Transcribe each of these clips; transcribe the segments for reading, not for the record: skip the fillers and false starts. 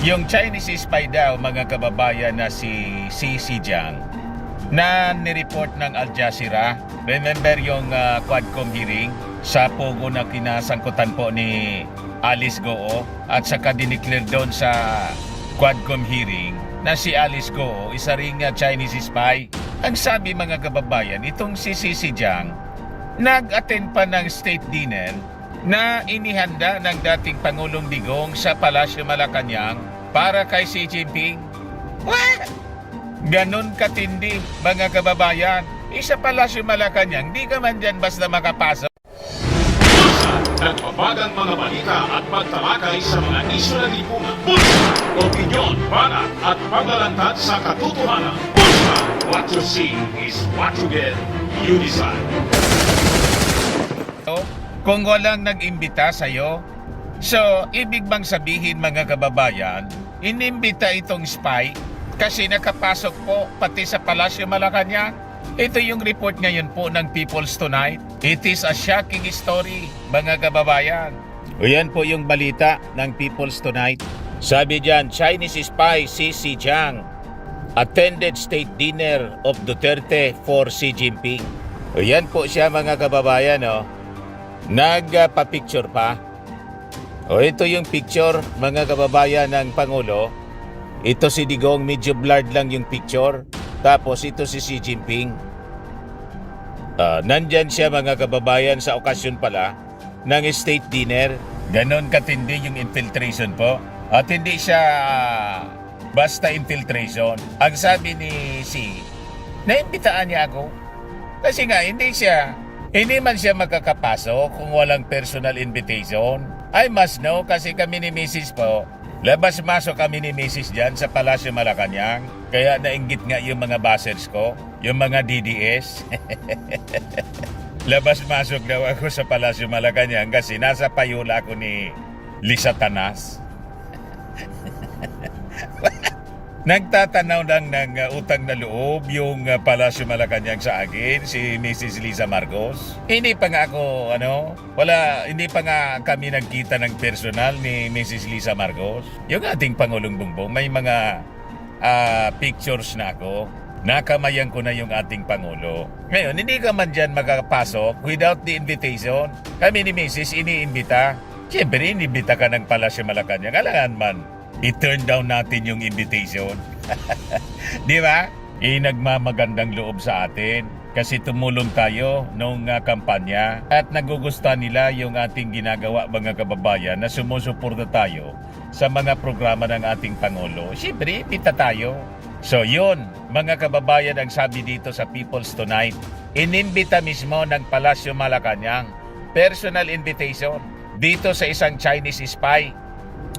Yung Chinese spy daw, mga kababayan, na si Xi na nireport ng Al Jazeera. Remember yung Quadcom hearing sa Pogo na kinasangkutan po ni Alice Goo, at saka dineclare doon sa Quadcom hearing na si Alice Goo isa ring Chinese spy. Ang sabi, mga kababayan, itong si Xi nag-attend pa ng state dinner na inihanda ng dating Pangulong Digong sa Palasyo Malacanang para kay Xi Jinping. What? Ganon katindi, mga kababayan. Isa Palasyo Malacanang, di ka man dyan basta makapasok. Nagbabagang mga balita at pagtalakay sa mga isyu ng lipunan. Bulsa! Opinyon, banat at paglalantad sa katotohanan. Bulsa! What you see is what you get. You decide. Kung walang nag-imbita sa'yo, so ibig bang sabihin, mga kababayan, inimbita itong spy kasi nakapasok po pati sa Palasyo Malacanang? Ito yung report ngayon po ng People's Tonight. It is a shocking story, mga kababayan. O yan po yung balita ng People's Tonight. Sabi dyan, Chinese spy Xi attended state dinner of Duterte for Xi Jinping. O yan po siya, mga kababayan, nagpa-picture pa. O ito yung picture, mga kababayan, ng Pangulo. Ito si Digong, medyo blurred lang yung picture. Tapos ito si Xi Jinping. Nandyan siya, mga kababayan, sa okasyon pala ng state dinner. Ganon katindi yung infiltration po. At hindi siya basta infiltration. Ang sabi ni Xi, naimbitaan niya ako. Kasi nga, hindi man siya makakapasok kung walang personal invitation. I must know kasi kami ni Mrs. po, labas-masok kami ni Mrs. dyan sa Palasyo Malacanang. Kaya nainggit nga yung mga buzzers ko, yung mga DDS. Labas-masok daw ako sa Palasyo Malacanang kasi nasa payula ako ni Lisa Tanas. Nagtatanaw lang ng utang na loob yung Palasyo Malacanang sa akin, si Mrs. Lisa Marcos. Hindi pa nga ako, hindi pa nga kami nagkita ng personal ni Mrs. Lisa Marcos. Yung ating Pangulong Bongbong, may mga pictures na ako. Nakamayan ko na yung ating Pangulo. Ngayon, hindi ka man dyan makapasok without the invitation. Kami ni Mrs. iniimbita. Siyempre, iniimbita ka ng Palasyo Malacanang. Alangan man, i-turn down natin yung invitation. Di ba? Nagmamagandang loob sa atin kasi tumulong tayo nung kampanya at nagugustuhan nila yung ating ginagawa, mga kababayan, na sumusuporta tayo sa mga programa ng ating Pangulo. Siyempre, imbita tayo. So yun, mga kababayan, ang sabi dito sa People's Tonight, inimbita mismo ng Palasyo Malacanang, personal invitation, dito sa isang Chinese spy.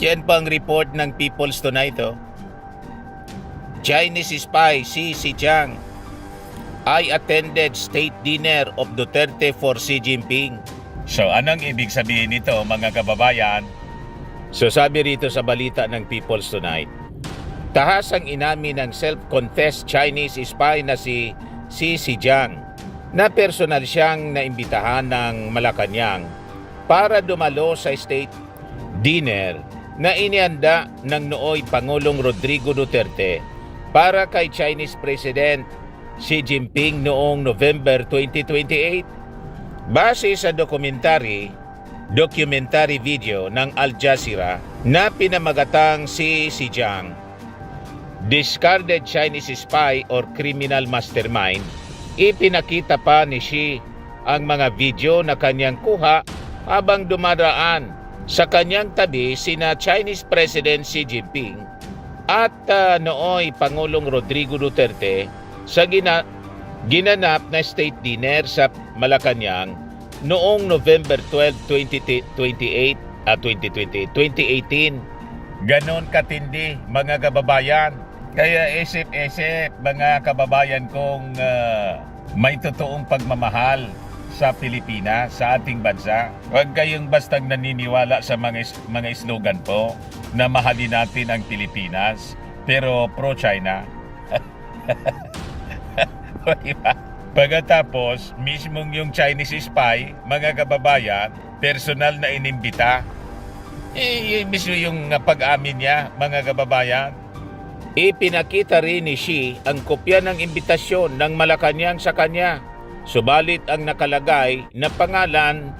Yan po ang report ng People's Tonight. Chinese spy Xi Jinping, I attended state dinner of Duterte for Xi Jinping. So anong ibig sabihin nito, mga kababayan? So sabi rito sa balita ng People's Tonight, tahasang inamin ng self-confessed Chinese spy na si Xi Jinping na personal siyang naimbitahan ng Malacanang para dumalo sa state dinner na inihanda ng nooy Pangulong Rodrigo Duterte para kay Chinese President Xi Jinping noong November 2028. Base sa documentary video ng Al Jazeera na pinamagatang si Xi Jinping, discarded Chinese spy or criminal mastermind, ipinakita pa ni Xi ang mga video na kanyang kuha habang dumadaan sa kanyang tabi sina Chinese President Xi Jinping at nooy Pangulong Rodrigo Duterte sa ginanap na state dinner sa Malacanang noong November 12, 2018. Ganon katindi, mga kababayan. Kaya isip-isip, mga kababayan kong may totoong pagmamahal sa Pilipinas, sa ating bansa. Huwag kayong bastang naniniwala sa mga slogan po na mahalin natin ang Pilipinas pero pro-China. Diba? Pagkatapos, mismong yung Chinese spy, mga kababayan, personal na inimbita Yun mismo yung pag-amin niya, mga kababayan. Ipinakita rin ni Xi ang kopya ng imbitasyon ng Malacanang sa kanya. Subalit ang nakalagay na pangalan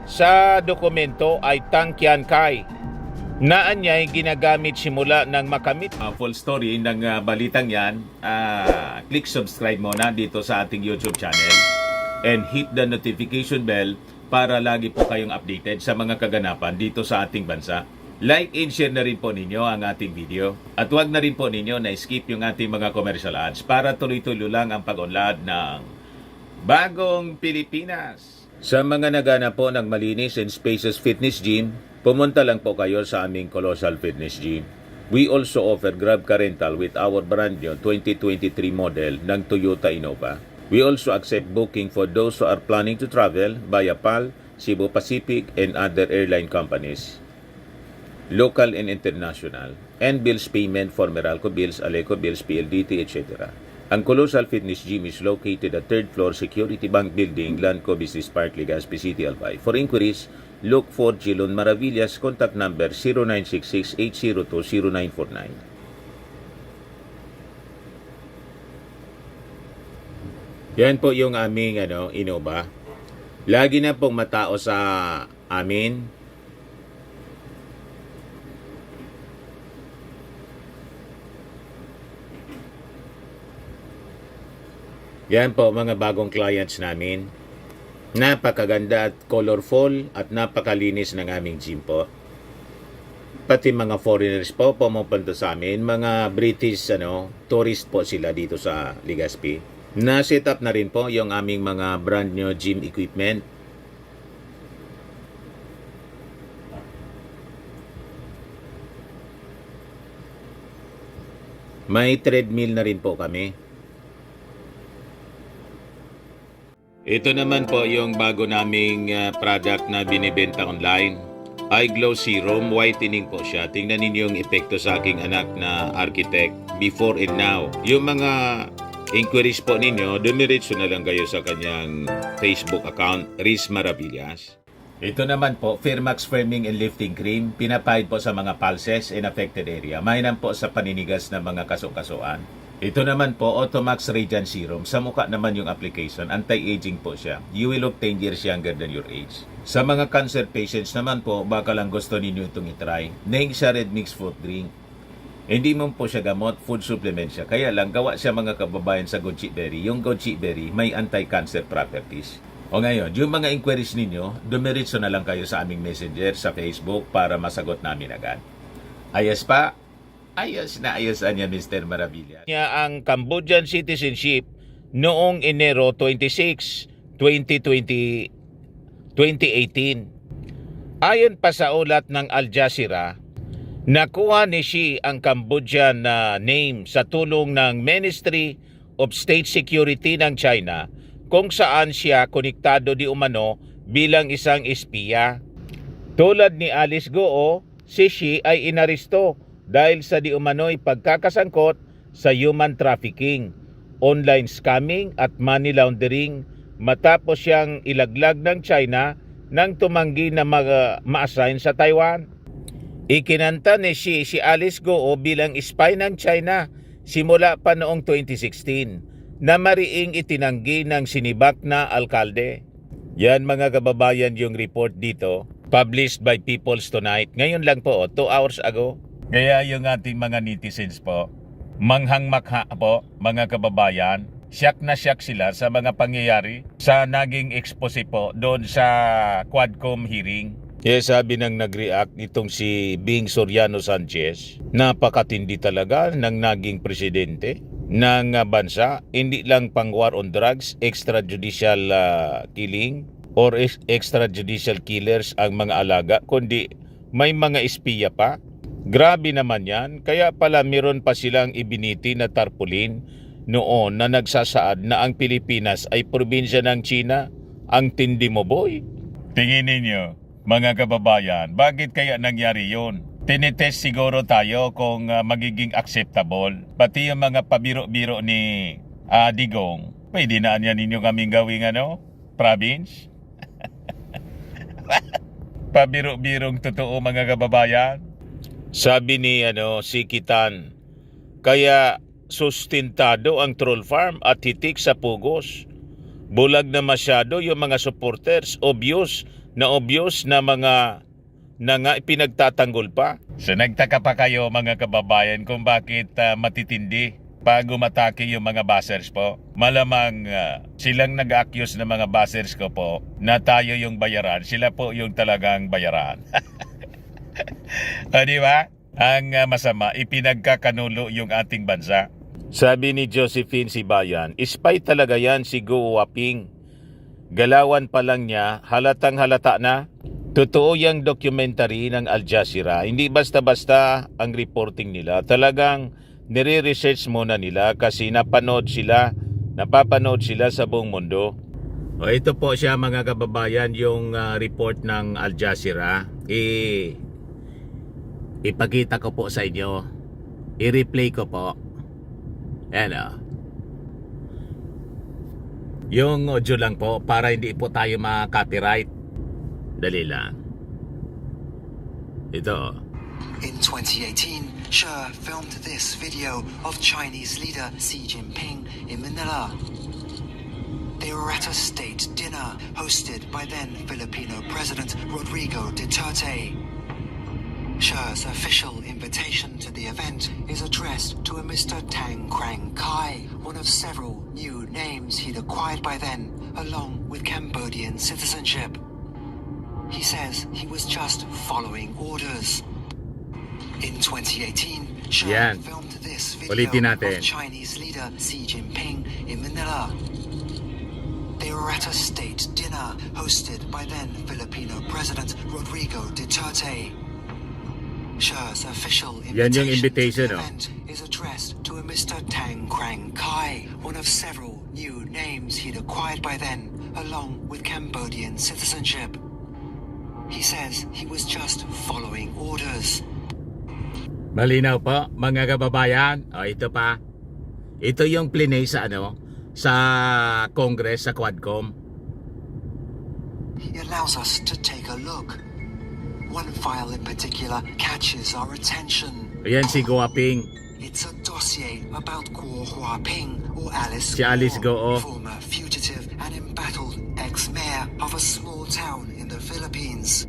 sa dokumento ay Tang Qiankai, na anya'y ginagamit simula ng makamit. Full story ng balitang yan, click subscribe muna dito sa ating YouTube channel and hit the notification bell para lagi po kayong updated sa mga kaganapan dito sa ating bansa. Like and share na rin po ninyo ang ating video. At huwag na rin po ninyo na skip yung ating mga commercial ads para tuloy-tuloy lang ang pag-unlad ng Bagong Pilipinas. Sa mga nagana po ng malinis and spacious fitness gym, pumunta lang po kayo sa aming Colossal Fitness Gym. We also offer Grab Car Rental with our brand new 2023 model ng Toyota Innova. We also accept booking for those who are planning to travel via PAL, Cebu Pacific, and other airline companies, local and international, and bills payment for Meralco Bills, Aleco Bills, PLDT, etc. Ang Colossal Fitness Gym is located at 3rd floor Security Bank Building, Lanco Business Park, Legazpi City, Albay. For inquiries, look for Gilon Maravillas, contact number 0966-802-0949. Yan po yung aming Innova. Lagi na pong matao sa amin. Yan po mga bagong clients namin. Napakaganda at colorful at napakalinis ng aming gym po. Pati mga foreigners po pumupunta sa amin, mga British tourist po sila dito sa Legazpi. Na-set up na rin po yung aming mga brand new gym equipment. May treadmill na rin po kami. Ito naman po yung bago naming product na binibenta online. Eye Glow Serum, whitening po siya. Tingnan ninyo yung epekto sa aking anak na architect before and now. Yung mga inquiries po ninyo, dumiretso na lang kayo sa kanyang Facebook account, Riz Maravillas. Ito naman po, Firmax Firming and Lifting Cream, pinapahid po sa mga pulses in affected area. Mainam po sa paninigas ng mga kaso-kasuan. Ito naman po, Automax Radiant Serum. Sa mukha naman yung application, anti-aging po siya. You will look 10 years younger than your age. Sa mga cancer patients naman po, baka lang gusto ninyo itong itry. Neng siya red mixed fruit drink. Hindi mo po siya gamot, food supplement siya. Kaya lang, gawa siya mga kababayan sa goji berry. Yung goji berry, may anti-cancer properties. O ngayon, yung mga inquiries ninyo, dumiretso na lang kayo sa aming messenger sa Facebook para masagot namin agad. Ayos pa? Ayos na ayos niya, Mr. Maravilla. Niya ang Cambodian citizenship noong Enero 26, 2018. Ayon pa sa ulat ng Al Jazeera, nakuha ni Xi ang Cambodian na name sa tulong ng Ministry of State Security ng China, kung saan siya konektado di umano bilang isang espiya. Tulad ni Alice Goo, si Xi ay inaresto dahil sa di umano'y pagkakasangkot sa human trafficking, online scamming at money laundering matapos siyang ilaglag ng China nang tumanggi na ma-assign sa Taiwan. Ikinanta ni Xi si Alice Goo bilang spy ng China simula pa noong 2016 na mariing itinanggi ng sinibak na alkalde. Yan mga kababayan yung report dito, published by People's Tonight. Ngayon lang po, 2 hours ago. Kaya yung ating mga netizens po, manghang-makha po mga kababayan, siyak na siyak sila sa mga pangyayari sa naging expose po doon sa Quadcom hearing. Kaya sabi ng nag-react itong si Bing Soriano Sanchez, napakatindi talaga ng naging presidente ng bansa, hindi lang pang war on drugs, extrajudicial killing or extrajudicial killers ang mga alaga, kundi may mga espiya pa. Grabe naman yan, kaya pala meron pa silang ibiniti na tarpaulin noon na nagsasaad na ang Pilipinas ay probinsya ng China. Ang tindi mo, boy. Tingin ninyo, mga kababayan, bakit kaya nangyari yun? Tinitest siguro tayo kung magiging acceptable. Pati yung mga pabiro-biro ni Digong, pwede na ninyo kaming gawing province? Pabiro-birong totoo mga kababayan. Sabi ni si Kitan, kaya sustentado ang troll farm at hitik sa pugos. Bulag na masyado yung mga supporters, obvious na mga pinagtatanggol pa. So nagtaka pa kayo mga kababayan kung bakit matitindi pag umatake yung mga bashers po. Malamang silang nag-accuse ng mga bashers ko po na tayo yung bayaran. Sila po yung talagang bayaran. O di ba? Ang masama, ipinagkakanulo yung ating bansa. Sabi ni Josephine Sibayan, spy talaga yan si Go Waping. Galawan pa lang niya, halatang halata na. Totoo yung documentary ng Al Jazeera. Hindi basta-basta ang reporting nila. Talagang nire-research muna nila kasi napapanood sila sa buong mundo. O ito po siya mga kababayan, yung report ng Al Jazeera. Ipakita ko po sa inyo. I-replay ko po. Ayan. Yung audio lang po para hindi po tayo ma-copyright. Dali lang. Ito. In 2018, She filmed this video of Chinese leader Xi Jinping in Manila. They were at a state dinner hosted by then Filipino President Rodrigo Duterte. She's official invitation to the event is addressed to a Mr. Tang Krang Kai, one of several new names he'd acquired by then, along with Cambodian citizenship. He says he was just following orders. In 2018, She Yan. filmed this Ulitin video natin. of Chinese leader Xi Jinping in Manila. They were at a state dinner hosted by then Filipino President Rodrigo Duterte. She's official Yan yung invitation invitation, to the oh. event is addressed to a Mr. Tang Krang Kai, one of several new names he'd acquired by then, along with Cambodian citizenship. He says he was just following orders. Malinaw po mga kababayan. O ito pa. Ito yung plinay sa sa Congress, sa Quadcom. He allows us to take a look. One file in particular catches our attention. Ayan si Go Waping. It's a dossier about Guo Huaping, or Alice Si Alice Guo. former fugitive and embattled ex-mayor of a small town in the Philippines.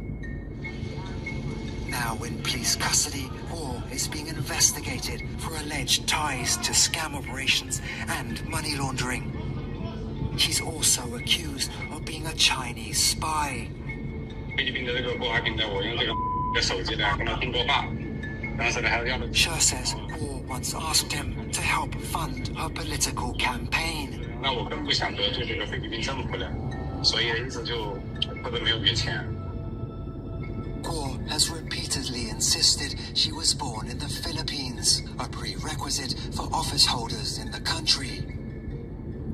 Now in police custody, Guo is being investigated for alleged ties to scam operations and money laundering. He's also accused of being a Chinese spy. 菲律宾的这个郭华平呢，我用这个手机呢跟他通过话，当时呢还要了。 Sher says Guo once asked him to help fund her political campaign. 那我更不想得罪这个菲律宾政府了，所以一直就或者没有给钱。 Guo has repeatedly insisted she was born in the Philippines, a prerequisite for office holders in the country.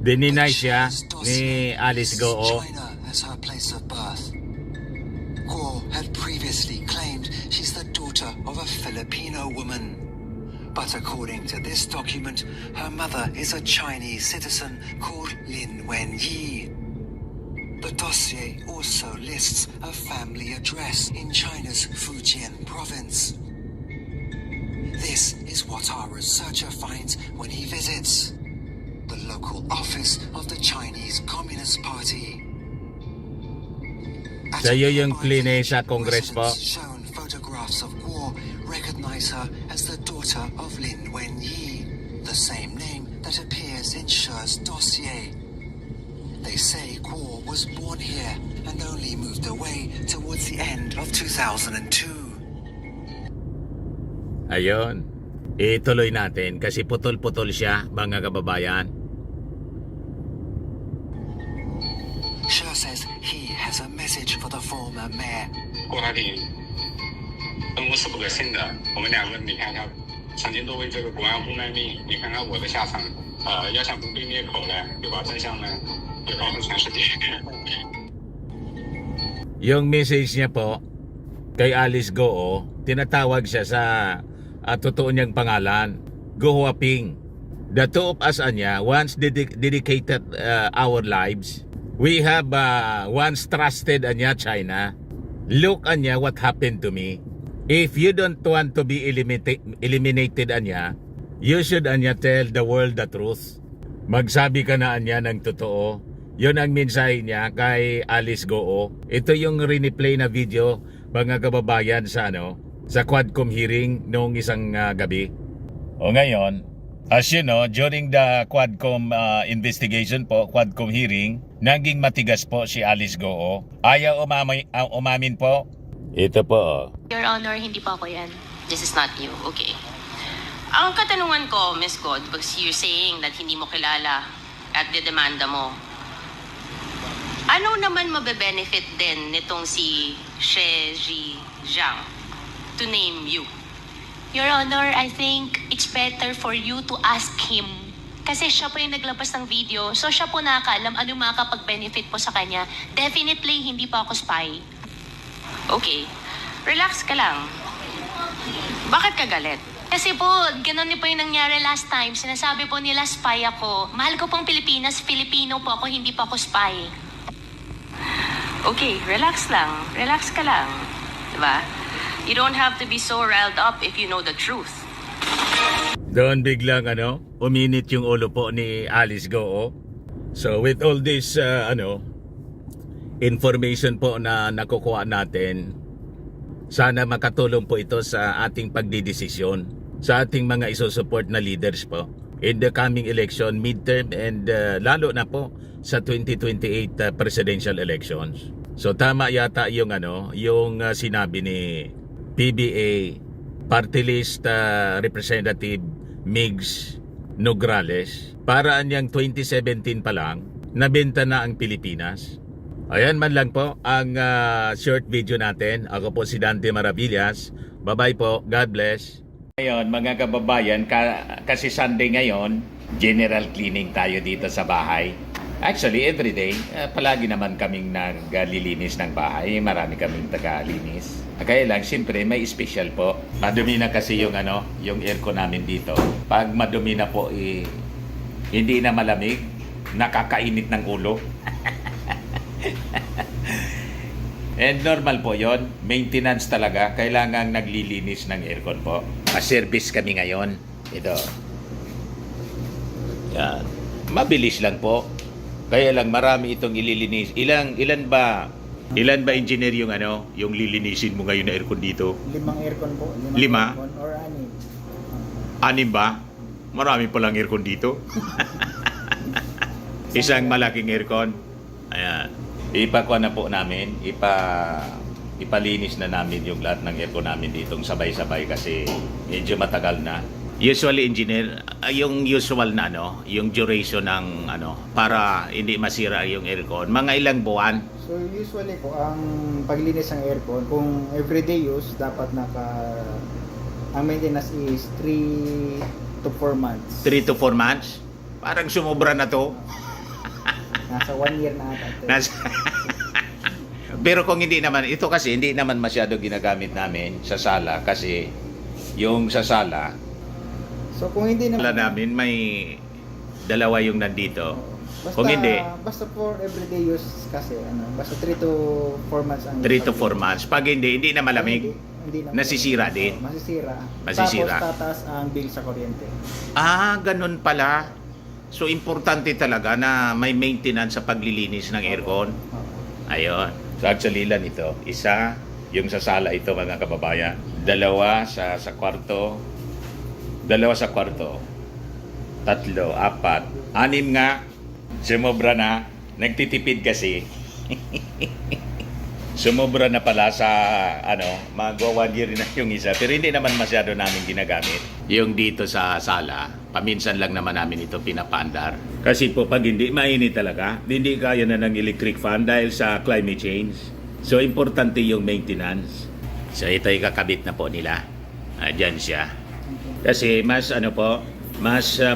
Dininay But siya Sher's ni dossier Alice lists Go. China as her place of birth. Guo had previously claimed she's the daughter of a Filipino woman. But according to this document, her mother is a Chinese citizen called Lin Wenyi. The dossier also lists a family address in China's Fujian province. This is what our researcher finds when he visits the local office of the Chinese Communist Party. At Sa'yo a yung nearby pline village, sa Congress po. residents shown photographs of Guo recognize her as the daughter of Lin Wenyi, the same name that appears in Sher's dossier. They say Guo was born here and only moved away towards the end of 2002. Ayun. Ituloy natin kasi putol-putol siya mga kababayan. Sher says he has a message for the former mayor. 郭华平，跟我是不可信的。我们两个，你看看，曾经都为这个国安部卖命，你看看我的下场。要想不被灭口呢，就把真相呢，就告诉全世界。 Yung message niya po kay Alice Go, tinatawag siya sa totoo niyang pangalan, Go Waping. The two of us niya once dedicated our lives. We have once trusted niya China. Look anya what happened to me. If you don't want to be eliminated anya, you should anya tell the world the truth. Magsabi ka na anya ng totoo. Yun ang mensahe niya kay Alice Goo. Ito yung replay na video, mga kababayan, sa sa Quadcom hearing noong isang gabi. O ngayon, as you know, during the Quadcom investigation po, Quadcom hearing, naging matigas po si Alice Goo. Ayaw umamin po. Ito po. Your Honor, hindi pa ako yan. This is not you. Okay. Ang katanungan ko, Ms. God, because you're saying that hindi mo kilala at dedemanda mo, ano naman mabe-benefit din nitong si She Zhang to name you? Your Honor, I think it's better for you to ask him. Kasi siya po yung naglabas ng video. So siya po nakakaalam anong makakapag-benefit po sa kanya. Definitely, hindi pa ako spy. Okay. Relax ka lang. Bakit ka galit? Kasi po, ganun po yung nangyari last time. Sinasabi po nila spy ako. Mahal ko pong Pilipinas. Filipino po ako, hindi pa ako spy. Okay, relax lang. Relax ka lang. Diba? You don't have to be so riled up if you know the truth. Doon biglang uminit yung ulo po ni Alice Goo. So with all this information po na nakukuha natin, sana makatulong po ito sa ating pagdidesisyon, sa ating mga isusupport na leaders po in the coming election, midterm, and lalo na po sa 2028 presidential elections. So tama yata yung sinabi ni PBA Party List Representative Migs Nograles. Paraan niyang 2017 pa lang nabenta na ang Pilipinas. Ayan man lang po ang short video natin. Ako po si Dante Maravillas. Bye-bye po. God bless. Ngayon mga kababayan, kasi Sunday ngayon, general cleaning tayo dito sa bahay. Actually, everyday, palagi naman kaming naglilinis ng bahay. Marami kaming taga-linis. Kaya lang, siyempre, may special po. Madumi na kasi yung aircon namin dito. Pag madumi na po, hindi na malamig, nakakainit ng ulo. And normal po yon, maintenance talaga. Kailangan naglilinis ng aircon po. Pa-service kami ngayon. Ito. Yan. Mabilis lang po. Kaya lang marami itong ililinis. Ilan ba engineer yung yung lilinisin mo ngayon na aircon dito? 5 aircon po. 5? Aircon or 6. 6 ba? Marami palang aircon dito. Isang malaking aircon. Ayan. Ipakuha na po namin. Ipalinis na namin yung lahat ng aircon namin ditong sabay-sabay kasi medyo matagal na. Usually engineer, yung usual na yung duration ng para hindi masira yung aircon, mga ilang buwan? So usually po ang paglinis ng aircon, kung everyday use, dapat ang maintenance is 3 to 4 months. 3 to 4 months? Parang sumobra na to. Nasa 1 year na ata. Pero kung hindi naman, ito kasi hindi naman masyado ginagamit namin sa sala kasi yung sa sala, so kung hindi wala naman, namin may dalawa yung nandito. Kung hindi, basta for everyday use kasi basta 3 to 4 months ang 3 to 4 months. Pag hindi na malamig, hindi na nasisira din. Masisira. Tapos tataas ang bill sa kuryente. Ganun pala. So importante talaga na may maintenance sa paglilinis ng aircon. Ayun. So actually ilan ito? Isa, yung sa sala ito mga kababayan. 2 sa kwarto. 2 sa kwarto. 3, 4, 6 nga. Sumobra na. Nagtitipid kasi. Sumobra na pala sa magwa 1 year na yung isa. Pero hindi naman masyado namin ginagamit. Yung dito sa sala, paminsan lang naman namin ito pinapaandar. Kasi po pag hindi mainit talaga, hindi kaya na ng electric fan dahil sa climate change. So importante yung maintenance. So ito ikakabit na po nila. Diyan siya. Kasi mas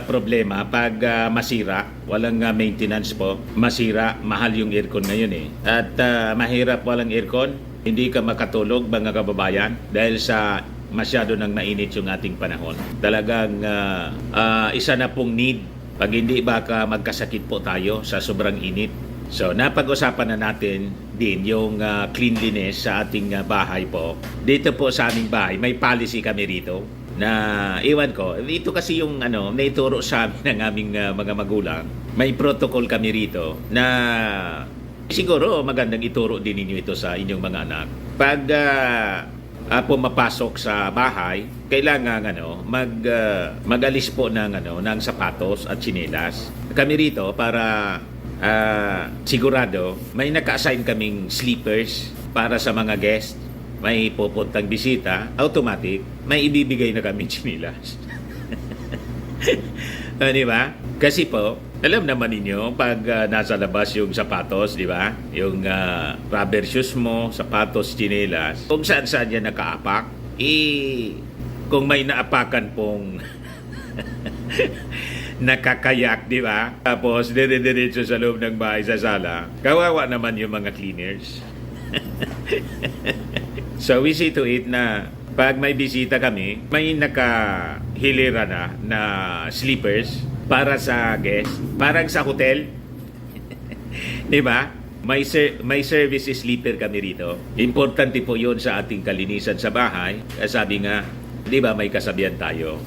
problema pag masira, walang maintenance po, masira, mahal yung aircon ngayon At mahirap walang aircon, hindi ka makatulog mga kababayan dahil sa masyado nang mainit yung ating panahon. Talagang isa na pong need. Pag hindi baka magkasakit po tayo sa sobrang init. So, napag-usapan na natin din yung cleanliness sa ating bahay po. Dito po sa aming bahay, may policy kami rito na iwan ko. Ito kasi yung naituro sa amin ng aming mga magulang. May protocol kami rito na siguro magandang ituro din ninyo ito sa inyong mga anak. Pag pumapasok sa bahay, kailangan mag-alis po ng sapatos at tsinelas. Kami rito para sigurado may naka-assign kaming sleepers para sa mga guest. May pupuntang bisita, automatic may ibibigay na kami tsinelas. Di ba? Kasi po, alam naman ninyo pag nasa labas yung sapatos, di ba? Yung rubber shoes mo, sapatos, tsinelas, kung saan-saan yan nakaapak, kung may naapakan pong nakakayak, di ba? Tapos, dire-diretso sa loob ng bahay sa sala. Kawawa naman yung mga cleaners. So, we see to it na pag may bisita kami, may nakahilera na sleepers para sa guest. Parang sa hotel. Di ba? May service sleeper kami rito. Importante po yun sa ating kalinisan sa bahay. Sabi nga, di ba may kasabihan tayo,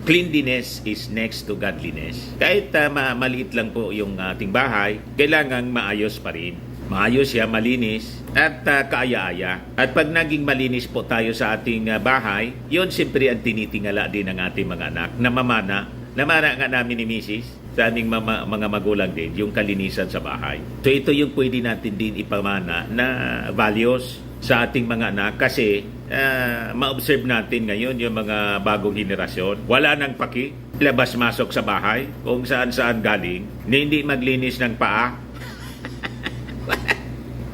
cleanliness is next to godliness. Kahit maliit lang po yung ating bahay, kailangang maayos pa rin. Maayos siya, malinis, at kaaya-aya. At pag naging malinis po tayo sa ating bahay, yun siyempre ang tinitingala din ng ating mga anak na mamana. Namana nga namin ni Mrs. sa aming mga magulang din, yung kalinisan sa bahay. So ito yung pwede natin din ipamana na values sa ating mga anak kasi ma-observe natin ngayon yung mga bagong henerasyon. Wala nang paki, labas-masok sa bahay, kung saan-saan galing, na hindi maglinis ng paa.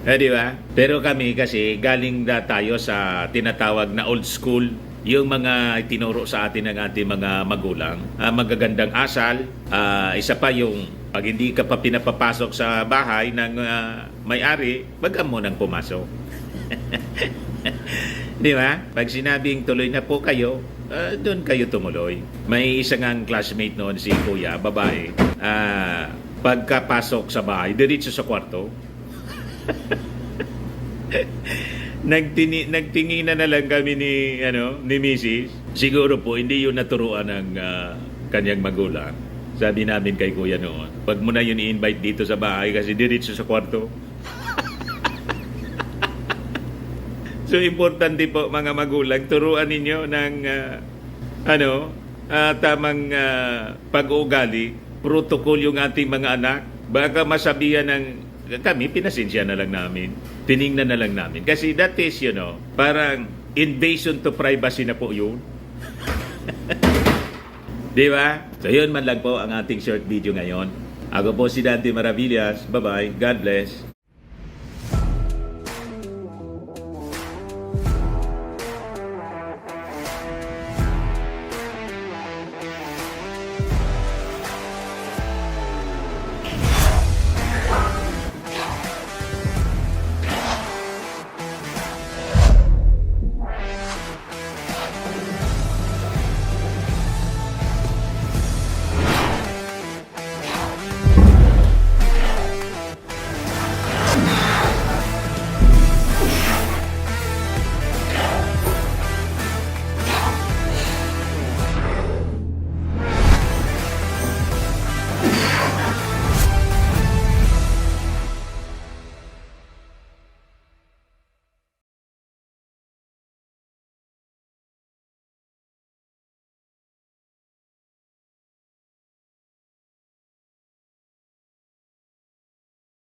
Di ba? Pero kami kasi galing na tayo sa tinatawag na old school, yung mga itinuro sa atin ng ating mga magulang, magagandang asal, isa pa yung pag hindi ka pa pinapapasok sa bahay ng may-ari, wag ka munang pumasok. Di ba? Pag sinabing tuloy na po kayo, doon kayo tumuloy. May isang classmate noon, si Kuya, babae, pagkapasok sa bahay, diretso sa kwarto. Nagtinginan na lang kami ni Mrs. Siguro po hindi yun naturuan ng kanyang magulang. Sabi namin kay Kuya noon, pag mo na yun i-invite dito sa bahay kasi diretso sa kwarto. So importante po mga magulang, turuan ninyo ng tamang pag-uugali, protocol yung ating mga anak. Baka masabihan ng kami, pinasensya na lang namin. Tiningnan na lang namin. Kasi that is, parang invasion to privacy na po yun. Di ba? So yun man lang po ang ating short video ngayon. Ako po si Dante Maravillas. Bye-bye. God bless.